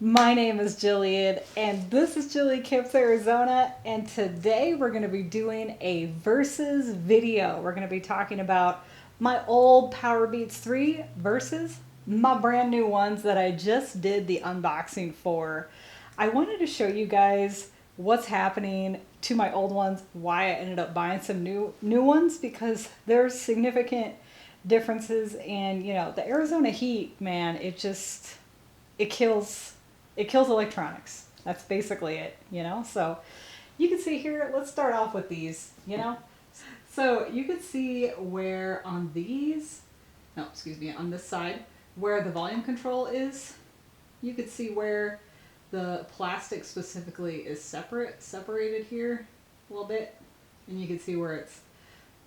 My name is Jillian, and this is Jillian Camps Arizona, and today we're going to be doing a versus video. We're going to be talking about my old Powerbeats 3 versus my brand new ones that I just did the unboxing for. I wanted to show you guys what's happening to my old ones, why I ended up buying some new ones, because there's significant differences. And you know, the Arizona heat, man, it kills electronics. That's basically it, you know? So you can see here, let's start off with these, you know? So you can see where on these, no, excuse me, on this side, where the volume control is, you can see where the plastic specifically is separated here a little bit. And you can see where it's,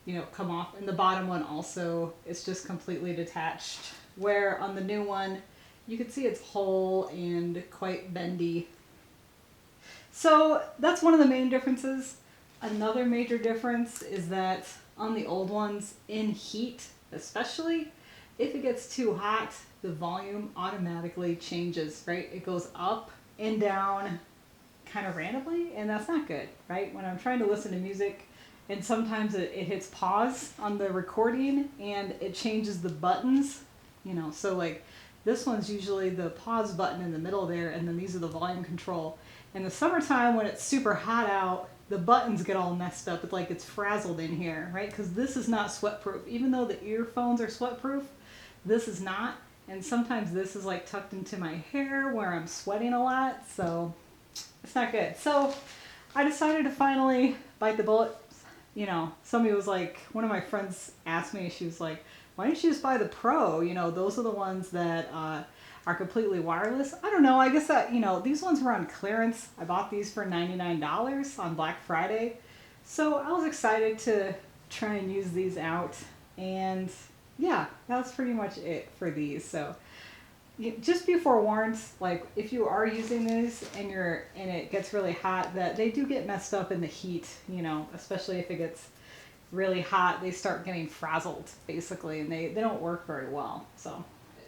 you know, come off. And the bottom one also is just completely detached. Where on the new one, you can see it's whole and quite bendy. So that's one of the main differences. Another major difference is that on the old ones, in heat especially, if it gets too hot, the volume automatically changes, right? It goes up and down kind of randomly, and that's not good, right? When I'm trying to listen to music, and sometimes it hits pause on the recording and it changes the buttons, you know, so like this one's usually the pause button in the middle there, and then these are the volume control. In the summertime, when it's super hot out, the buttons get all messed up. It's like it's frazzled in here, right? Because this is not sweat-proof. Even though the earphones are sweat-proof, this is not. And sometimes this is like tucked into my hair where I'm sweating a lot, so it's not good. So I decided to finally bite the bullet. You know, somebody was like, one of my friends asked me, she was like, why don't you just buy the Pro? You know, those are the ones that are completely wireless. I don't know. I guess that, you know, these ones were on clearance. I bought these for $99 on Black Friday. So I was excited to try and use these out. And yeah, that's pretty much it for these. So just be forewarned, like if you are using these and it gets really hot, that they do get messed up in the heat, you know, especially if it gets really hot, they start getting frazzled basically, and they don't work very well. So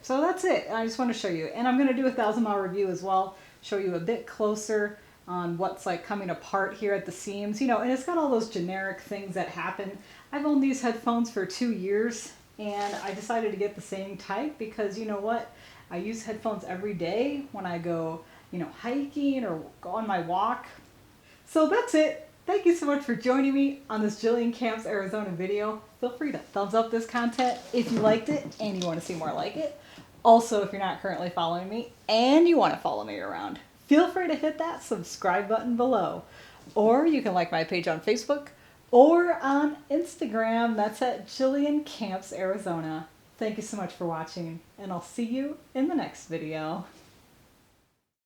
that's it. I just want to show you, and I'm going to do a 1,000-mile review as well, show you a bit closer on what's like coming apart here at the seams, you know, and it's got all those generic things that happen. I've owned these headphones for 2 years, and I decided to get the same type because, you know what, I use headphones every day when I go, you know, hiking or go on my walk. So that's it. Thank you so much for joining me on this Jillian Camps Arizona video. Feel free to thumbs up this content if you liked it and you want to see more like it. Also, if you're not currently following me and you want to follow me around, feel free to hit that subscribe button below. Or you can like my page on Facebook or on Instagram. That's at Jillian Camps Arizona. Thank you so much for watching, and I'll see you in the next video.